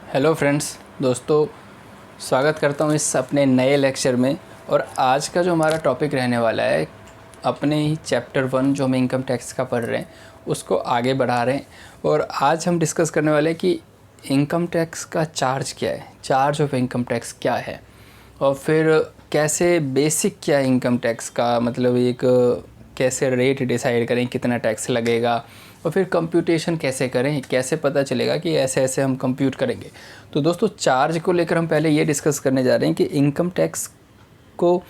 Hello friends, दोस्तों, स्वागत करता हूँ इस अपने नए लेक्चर में। और आज का जो हमारा टॉपिक रहने वाला है, अपने ही चैप्टर 1 जो हम इनकम टैक्स का पढ़ रहे हैं उसको आगे बढ़ा रहे हैं। और आज हम डिस्कस करने वाले हैं कि इनकम टैक्स का चार्ज क्या है, चार्ज ऑफ इनकम टैक्स क्या है, और फिर कैसे बेसिक क्या है इनकम टैक्स का, मतलब एक कैसे रेट डिसाइड करें, कितना टैक्स लगेगा, और फिर कंप्यूटेशन कैसे करें, कैसे पता चलेगा कि ऐसे ऐसे हम कंप्यूट करेंगे। तो दोस्तों, चार्ज को लेकर हम पहले ये डिस्कस करने जा रहे हैं कि इनकम टैक्स को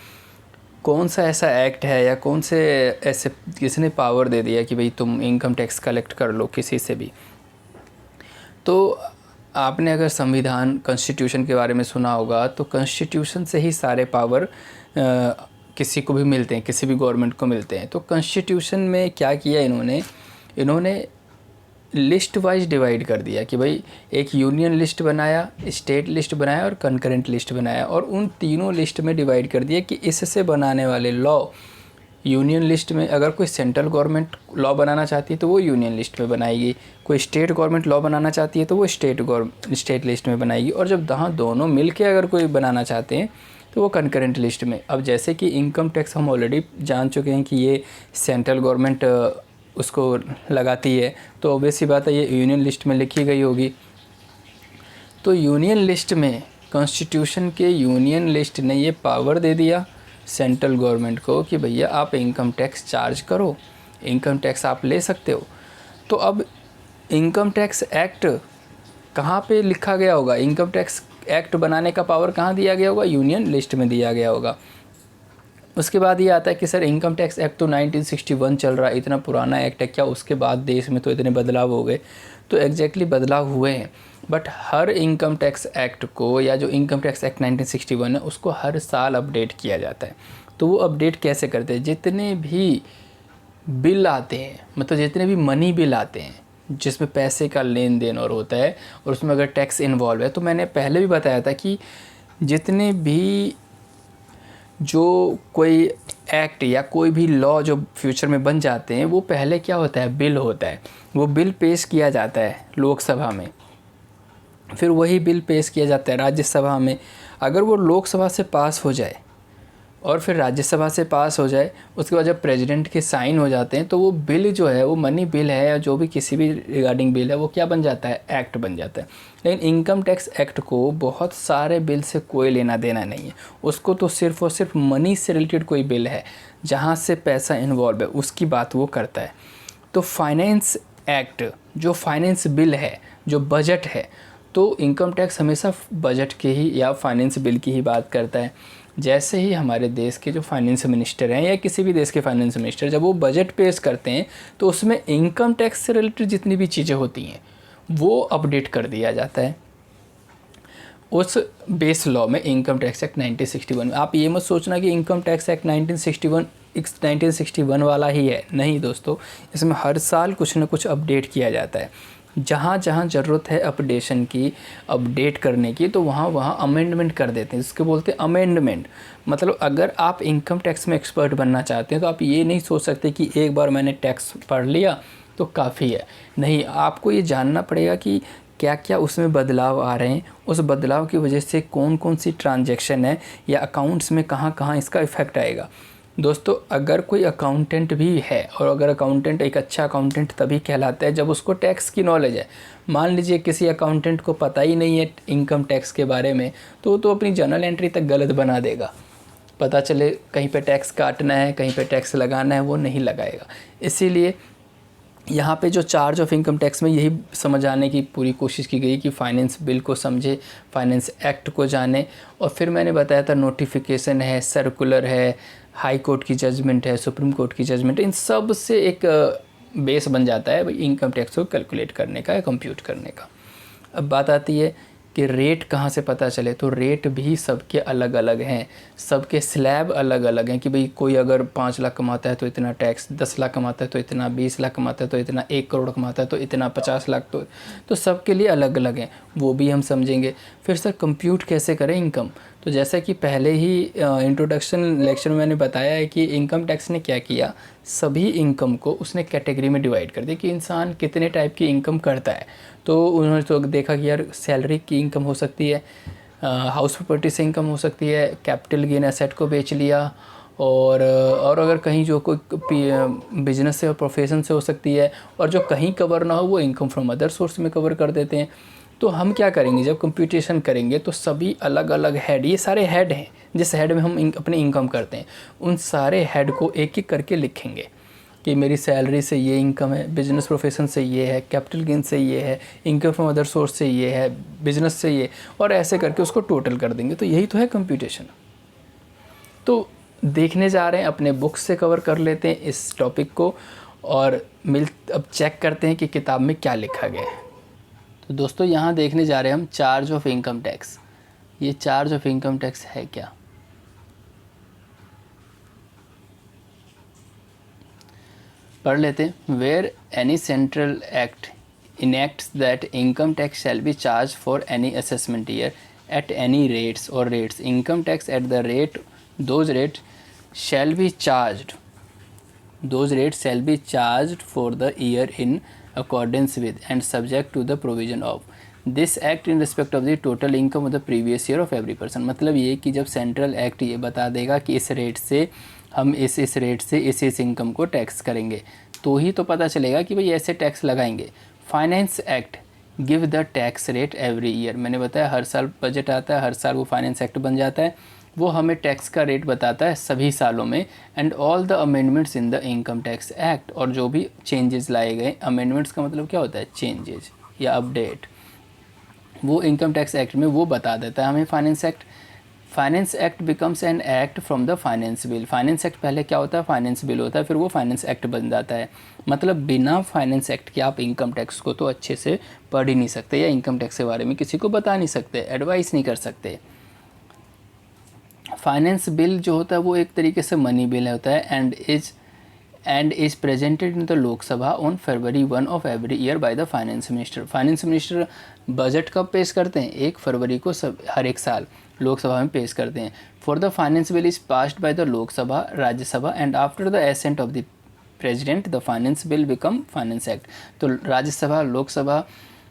कौन सा ऐसा एक्ट है या कौन से ऐसे किसने पावर दे दिया कि भाई तुम इनकम टैक्स कलेक्ट कर लो किसी से भी। तो आपने अगर संविधान कॉन्स्टिट्यूशन के बारे में सुना होगा, तो कॉन्स्टिट्यूशन से ही सारे पावर किसी को भी मिलते हैं, किसी भी गवर्नमेंट को मिलते हैं। तो कॉन्स्टिट्यूशन में क्या किया इन्होंने लिस्ट वाइज डिवाइड कर दिया कि भाई एक यूनियन लिस्ट बनाया, स्टेट लिस्ट बनाया और कंकरेंट लिस्ट बनाया, और उन तीनों लिस्ट में डिवाइड कर दिया कि इससे बनाने वाले लॉ यूनियन लिस्ट में, अगर कोई सेंट्रल गवर्नमेंट लॉ बनाना चाहती है तो वो यूनियन लिस्ट में बनाएगी, कोई स्टेट गवर्नमेंट लॉ बनाना चाहती है तो वो स्टेट लिस्ट में बनाएगी, और जब दोनों मिल के अगर कोई बनाना चाहते हैं तो वो कंकरेंट लिस्ट में। अब जैसे कि इनकम टैक्स हम ऑलरेडी जान चुके हैं कि ये सेंट्रल गवर्नमेंट उसको लगाती है, तो ऑब्वियस सी बात है ये यूनियन लिस्ट में लिखी गई होगी। तो यूनियन लिस्ट में कॉन्स्टिट्यूशन के यूनियन लिस्ट ने ये पावर दे दिया सेंट्रल गवर्नमेंट को कि भैया आप इनकम टैक्स चार्ज करो, इनकम टैक्स आप ले सकते हो। तो अब इनकम टैक्स एक्ट कहाँ पे लिखा गया होगा, इनकम टैक्स एक्ट बनाने का पावर कहाँ दिया गया होगा, यूनियन लिस्ट में दिया गया होगा। उसके बाद ये आता है कि सर इनकम टैक्स एक्ट तो 1961 चल रहा है, इतना पुराना एक्ट है, क्या उसके बाद देश में तो इतने बदलाव हो गए? तो एग्जैक्टली बदलाव हुए हैं, but her income tax act को, या जो इनकम टैक्स एक्ट 1961 है उसको हर साल अपडेट किया जाता है। तो वो अपडेट कैसे करते हैं? जितने भी बिल आते हैं, मतलब जितने भी मनी बिल आते हैं जिसमें पैसे का लेन देन और होता है, और उसमें अगर टैक्स इन्वॉल्व है, तो मैंने पहले भी बताया था कि जितने भी जो कोई एक्ट या कोई भी लॉ जो फ्यूचर में बन जाते हैं, वो पहले क्या होता है, बिल होता है। वो बिल पेश किया जाता है लोकसभा में, फिर वही बिल पेश किया जाता है राज्यसभा में। अगर वो लोकसभा से पास हो जाए और फिर राज्यसभा से पास हो जाए, उसके बाद जब प्रेसिडेंट के साइन हो जाते हैं, तो वो बिल जो है, वो मनी बिल है या जो भी किसी भी रिगार्डिंग बिल है, वो क्या बन जाता है, एक्ट बन जाता है। लेकिन इनकम टैक्स एक्ट को बहुत सारे बिल से कोई लेना देना नहीं है, उसको तो सिर्फ और सिर्फ मनी से रिलेटेड कोई बिल है जहाँ से पैसा इन्वॉल्व है उसकी बात वो करता है। तो फाइनेंस एक्ट, जो फाइनेंस बिल है, जो बजट है, तो इनकम टैक्स हमेशा बजट के ही या फाइनेंस बिल की ही बात करता है। जैसे ही हमारे देश के जो फाइनेंस मिनिस्टर हैं या किसी भी देश के फाइनेंस मिनिस्टर जब वो बजट पेश करते हैं, तो उसमें इनकम टैक्स से रिलेटेड जितनी भी चीज़ें होती हैं वो अपडेट कर दिया जाता है उस बेस लॉ में, इनकम टैक्स एक्ट 1961 में। आप ये मत सोचना कि इनकम टैक्स एक्ट 1961 वाला ही है, नहीं दोस्तों, इसमें हर साल कुछ ना कुछ अपडेट किया जाता है। जहाँ जहाँ ज़रूरत है अपडेशन की, अपडेट करने की, तो वहाँ वहाँ अमेंडमेंट कर देते हैं, इसके बोलते हैं अमेंडमेंट। मतलब अगर आप इनकम टैक्स में एक्सपर्ट बनना चाहते हैं तो आप ये नहीं सोच सकते कि एक बार मैंने टैक्स पढ़ लिया तो काफ़ी है। नहीं, आपको ये जानना पड़ेगा कि क्या क्या उसमें बदलाव आ रहे हैं, उस बदलाव की वजह से कौन कौन सी ट्रांजैक्शन है या अकाउंट्स में कहाँ कहाँ इसका इफ़ेक्ट आएगा। दोस्तों, अगर कोई अकाउंटेंट भी है, और अगर अकाउंटेंट, एक अच्छा अकाउंटेंट तभी कहलाता है जब उसको टैक्स की नॉलेज है। मान लीजिए किसी अकाउंटेंट को पता ही नहीं है इनकम टैक्स के बारे में, तो अपनी जर्नल एंट्री तक गलत बना देगा। पता चले कहीं पे टैक्स काटना है, कहीं पे टैक्स लगाना है, वो नहीं लगाएगा। इसीलिए यहाँ पे जो चार्ज ऑफ इनकम टैक्स में यही समझाने की पूरी कोशिश की गई कि फाइनेंस बिल को समझे, फाइनेंस एक्ट को जाने। और फिर मैंने बताया था नोटिफिकेशन है, सर्कुलर है, हाई कोर्ट की जजमेंट है, सुप्रीम कोर्ट की जजमेंट है, इन सब से एक बेस बन जाता है भाई इनकम टैक्स को कैलकुलेट करने का या कंप्यूट करने का। अब बात आती है कि रेट कहाँ से पता चले, तो रेट भी सबके अलग अलग हैं, सबके स्लैब अलग अलग हैं कि भाई कोई अगर 5 लाख कमाता है तो इतना टैक्स, 10 लाख कमाता है तो इतना, 20 लाख कमाता है तो इतना, 1 करोड़ कमाता है तो इतना, 50 लाख, तो सबके लिए अलग अलग हैं, वो भी हम समझेंगे। फिर सर कंप्यूट कैसे करें इनकम? तो जैसा कि पहले ही इंट्रोडक्शन लेक्चर में मैंने बताया है कि इनकम टैक्स ने क्या किया, सभी इनकम को उसने कैटेगरी में डिवाइड कर दिया कि इंसान कितने टाइप की इनकम करता है। तो उन्होंने तो देखा कि यार सैलरी की इनकम हो सकती है, हाउस प्रॉपर्टी से इनकम हो सकती है, कैपिटल गेन एसेट को बेच लिया, और अगर कहीं जो कोई बिजनेस से और प्रोफेशन से हो सकती है, और जो कहीं कवर ना हो वो इनकम फ्रॉम अदर सोर्स में कवर कर देते हैं। तो हम क्या करेंगे, जब कंप्यूटेशन करेंगे तो सभी अलग अलग हेड, ये सारे हेड हैं जिस हेड में हम अपनी इनकम करते हैं, उन सारे हेड को एक एक करके लिखेंगे कि मेरी सैलरी से ये इनकम है, बिजनेस प्रोफेशन से ये है, कैपिटल गेन से ये है, इनकम फ्रॉम अदर सोर्स से ये है, बिजनेस से ये, और ऐसे करके उसको टोटल कर देंगे। तो यही तो है कंप्यूटेशन। तो देखने जा रहे हैं, अपने बुक से कवर कर लेते हैं इस टॉपिक को, और अब चेक करते हैं कि किताब में क्या लिखा गया है। तो दोस्तों यहाँ देखने जा रहे हैं हम चार्ज ऑफ इनकम टैक्स। ये चार्ज ऑफ इनकम टैक्स है क्या? पढ़ लेते हैं। Where any central act enacts that income tax shall be charge for any assessment year at any rates और rates, income tax at the rate those rates shall be charged for the year in accordance with and subject to the provision of this act in respect of the total income of the previous year of every person। मतलब ये कि जब central act ये बता देगा कि इस rate से हम इस रेट से इस इनकम को टैक्स करेंगे, तो ही तो पता चलेगा कि भाई ऐसे टैक्स लगाएंगे। Finance act give the tax rate every year. मैंने बताया हर साल बजट आता है, हर साल वो फाइनेंस एक्ट बन जाता है, वो हमें टैक्स का रेट बताता है सभी सालों में। And all the amendments in the income tax act, और जो भी चेंजेस लाए गए, अमेंडमेंट्स का मतलब क्या होता है, चेंजेस या अपडेट, वो इनकम टैक्स एक्ट में वो बता देता है हमें finance act. Finance act becomes an act from the finance bill. Finance act पहले क्या होता है, फाइनेंस बिल होता है, फिर वो फाइनेंस एक्ट बन जाता है। मतलब बिना फाइनेंस एक्ट के आप इनकम टैक्स को तो अच्छे से पढ़ ही नहीं सकते, या इनकम टैक्स के बारे में किसी को बता नहीं सकते, एडवाइस नहीं कर सकते। फाइनेंस बिल जो होता है वो एक तरीके से मनी बिल होता है, and is presented in the Lok Sabha on February 1 of every year by the finance minister. Finance minister budget कब पेश करते हैं, 1 फरवरी को हर एक साल लोकसभा में पेश करते हैं। For the finance bill is passed by the Lok Sabha, Rajya Sabha, and after the ascent of the president the finance bill become finance act. तो राज्यसभा, लोकसभा,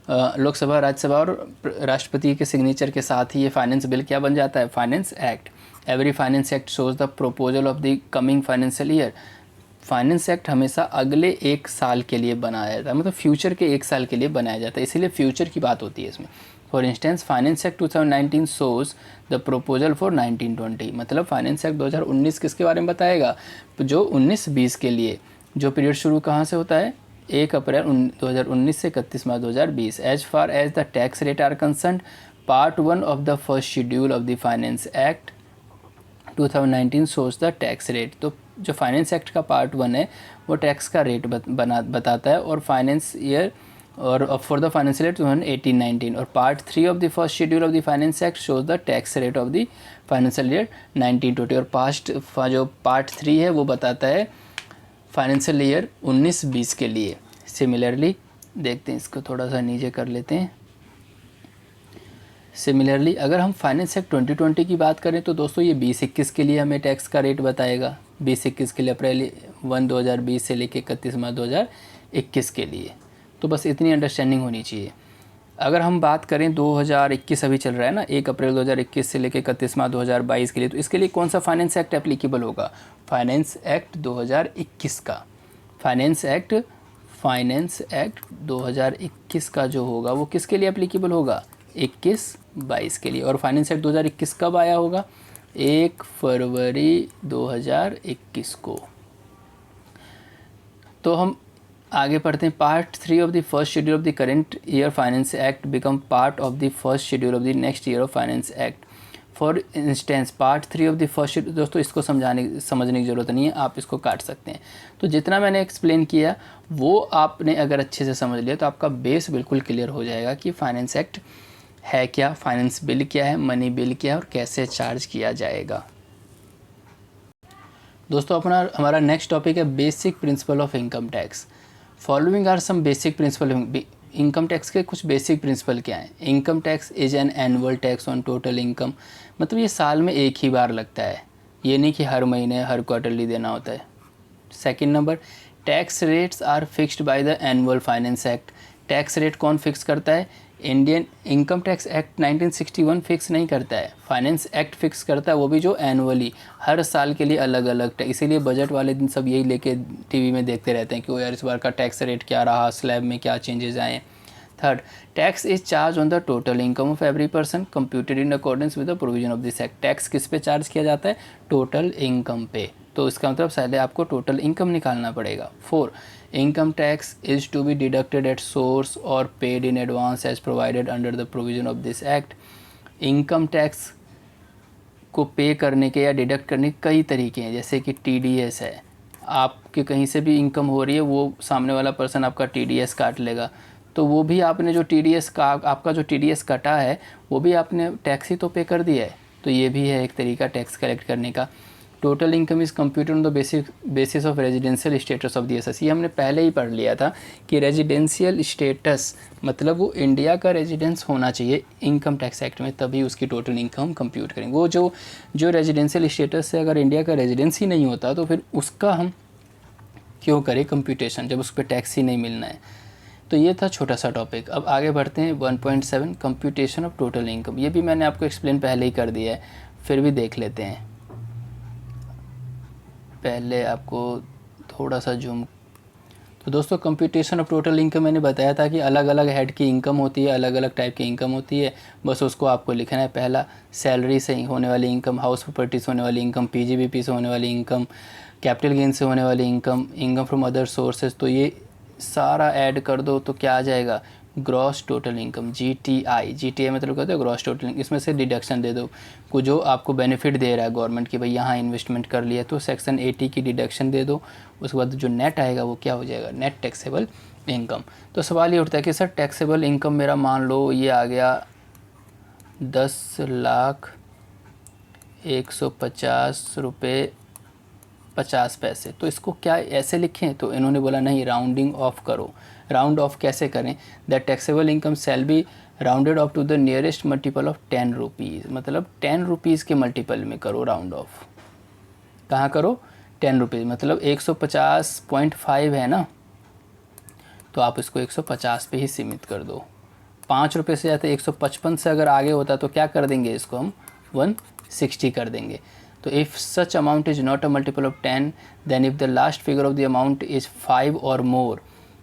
राज्यसभा और राष्ट्रपति के सिग्नेचर के साथ ही ये फाइनेंस बिल क्या बन जाता है, finance act. Every finance act shows the proposal of the coming financial year. Finance act हमेशा अगले 1 साल के लिए बनाया जाता है, मतलब फ्यूचर के 1 साल के लिए बनाया जाता है, इसीलिए फ्यूचर की बात होती है इसमें। For instance finance act 2019 shows the proposal for 1920। मतलब फाइनेंस एक्ट 2019 किसके बारे में बताएगा, जो 19-20 के लिए, जो पीरियड शुरू कहाँ से होता है, 1 अप्रैल 2019 से 31 March 2020। As far as the tax rate are concern, part 1 of the first schedule of the finance act 2019 shows the tax rate. तो जो फाइनेंस एक्ट का पार्ट 1 है वो टैक्स का रेट बताता है, और फाइनेंस ईयर और फॉर द फाइनेंशियल ईयर 2018-19, और part 3 of the first schedule of the finance act shows the tax rate of the financial year 1920, और जो पार्ट 3 है वो बताता है फाइनेंशियल ईयर 19-20 के लिए। सिमिलरली देखते हैं, इसको थोड़ा सा नीचे कर लेते हैं। सिमिलरली अगर हम फाइनेंस एक्ट 2020 की बात करें तो दोस्तों ये 2021 के लिए हमें टैक्स का रेट बताएगा, 2021 के लिए अप्रैल 1 2020 से लेकर 31 मार्च 2021 के लिए। तो बस इतनी अंडरस्टैंडिंग होनी चाहिए। अगर हम बात करें 2021 अभी चल रहा है ना, 1 अप्रैल 2021 से लेकर 31 मार्च 2022 के लिए, तो इसके लिए कौन सा फाइनेंस एक्ट एप्लीकेबल होगा, फाइनेंस एक्ट 2021 का। फाइनेंस एक्ट 2021 का जो होगा वो किसके लिए एप्लीकेबल होगा, 21-22 के लिए। और फाइनेंस एक्ट 2021 कब आया होगा, 1 फरवरी 2021 को। तो हम आगे पढ़ते हैं। Part 3 of the first schedule of the current year finance act become part of the first schedule of the next year of finance act. For instance part 3 of the first schedule, दोस्तों इसको समझने की ज़रूरत नहीं है, आप इसको काट सकते हैं। तो जितना मैंने एक्सप्लेन किया वो आपने अगर अच्छे से समझ लिया तो आपका बेस बिल्कुल क्लियर हो जाएगा कि फाइनेंस एक्ट है क्या, फाइनेंस बिल क्या है, मनी बिल क्या है, और कैसे चार्ज किया जाएगा। दोस्तों हमारा नेक्स्ट टॉपिक है basic principle of income tax. Following are some basic principle. Income tax के कुछ बेसिक प्रिंसिपल क्या हैं। Income tax is an annual tax on total income. मतलब ये साल में एक ही बार लगता है, ये नहीं कि हर महीने हर क्वार्टरली देना होता है। Second number, tax rates are fixed by the annual finance act. Tax rate कौन फिक्स करता है? Indian income tax act 1961 fix नहीं करता है, फाइनेंस एक्ट फिक्स करता है, वो भी जो एनुअली हर साल के लिए अलग अलग। इसीलिए बजट वाले दिन सब यही लेके टीवी में देखते रहते हैं कि वो यार इस बार का टैक्स रेट क्या रहा, स्लैब में क्या चेंजेस आए। Third, tax is charge on the total income of every person computed in accordance with the provision of this act. Tax किस पे चार्ज किया जाता है? टोटल इनकम पे। तो इसका मतलब पहले आपको टोटल इनकम निकालना पड़ेगा। 4, income tax is to be deducted at source और paid in advance as provided under the provision of this act. Income tax को पे करने के या डिडक्ट करने के कई तरीके हैं, जैसे कि TDS है, आपके कहीं से भी इनकम हो रही है वो सामने वाला पर्सन आपका TDS काट लेगा, तो वो भी आपने जो TDS का आपका जो TDS कटा है वो भी आपने टैक्स ही तो पे कर दिया है, तो ये भी है एक तरीका टैक्स कलेक्ट करने का। Total income is computed on the basis of residential status of the SS. ये हमने पहले ही पढ़ लिया था कि रेजिडेंशियल स्टेटस मतलब वो इंडिया का रेजिडेंस होना चाहिए इनकम टैक्स एक्ट में, तभी उसकी टोटल इनकम कंप्यूट करेंगे। वो जो रेजिडेंशियल स्टेटस से अगर इंडिया का रेजिडेंस ही नहीं होता तो फिर उसका हम क्यों करें कंप्यूटेशन जब उस पर टैक्स ही नहीं मिलना है। तो ये था छोटा सा टॉपिक। अब आगे बढ़ते हैं 1.7 कंप्यूटेशन ऑफ टोटल इनकम। ये भी मैंने आपको एक्सप्लेन पहले ही कर दिया है, फिर भी देख लेते हैं। पहले आपको थोड़ा सा जूम। तो दोस्तों कंप्यूटेशन ऑफ टोटल इनकम मैंने बताया था कि अलग अलग हेड की इनकम होती है, अलग अलग टाइप की इनकम होती है, बस उसको आपको लिखना है। पहला सैलरी से होने वाली इनकम, हाउस प्रॉपर्टी से होने वाली इनकम, PGBP से होने वाली इनकम, कैपिटल गेन से होने वाली income, income from other sources. तो ये सारा ऐड कर दो तो क्या आ जाएगा? ग्रॉस टोटल इनकम, GTI मतलब कहते हैं ग्रॉस टोटल। इसमें से डिडक्शन दे दो को जो आपको बेनिफिट दे रहा है गवर्नमेंट की, भाई यहाँ इन्वेस्टमेंट कर लिया तो सेक्शन 80 की डिडक्शन दे दो। उसके बाद जो नेट आएगा वो क्या हो जाएगा? Net taxable income. तो सवाल ये उठता है कि सर टैक्सेबल इनकम मेरा मान लो ये आ गया 10,150 रुपये 50 पैसे, तो इसको क्या ऐसे लिखें? तो इन्होंने बोला नहीं, राउंडिंग ऑफ करो। राउंड ऑफ कैसे करें? The taxable income shall be rounded off to the nearest multiple of 10 rupees. मतलब 10 रुपीज़ के मल्टीपल में करो राउंड ऑफ। कहाँ करो? 10 रुपीज़। मतलब 150.5 है ना, तो आप इसको 150 पे ही सीमित कर दो। 5 रुपये से ज़्यादा 155 से अगर आगे होता तो क्या कर देंगे? इसको हम 160 कर देंगे। तो if such amount is not a multiple of 10, then if the last figure of the amount is 5 or more,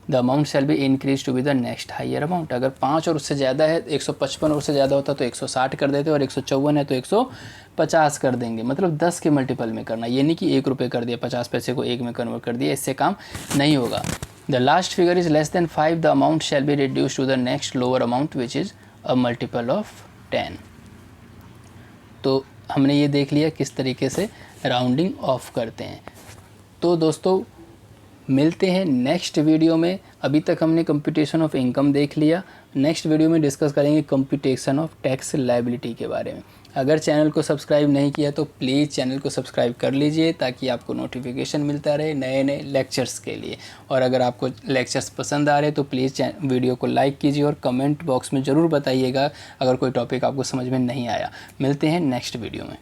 the amount shall be increased to be the next higher amount। अगर 5 और उससे ज़्यादा है, 155 और उससे ज़्यादा होता तो 160 कर देते, और 154 है तो 150 कर देंगे। मतलब 10 के मल्टीपल में करना, ये नहीं कि 1 रुपये कर दिया, 50 पैसे को 1 में कन्वर्ट कर दिया, इससे काम नहीं होगा। The last figure is less than 5, the amount shall be reduced to the next lower amount which is a multiple of 10। तो हमने ये देख लिया किस तरीके से राउंडिंग ऑफ करते हैं। तो दोस्तों मिलते हैं नेक्स्ट वीडियो में। अभी तक हमने कंप्यूटेशन ऑफ इनकम देख लिया, नेक्स्ट वीडियो में डिस्कस करेंगे कंप्यूटेशन ऑफ टैक्स लायबिलिटी के बारे में। अगर चैनल को सब्सक्राइब नहीं किया तो प्लीज़ चैनल को सब्सक्राइब कर लीजिए ताकि आपको नोटिफिकेशन मिलता रहे नए नए लेक्चर्स के लिए। और अगर आपको लेक्चर्स पसंद आ रहे तो प्लीज़ वीडियो को लाइक कीजिए और कमेंट बॉक्स में ज़रूर बताइएगा अगर कोई टॉपिक आपको समझ में नहीं आया। मिलते हैं नेक्स्ट वीडियो में।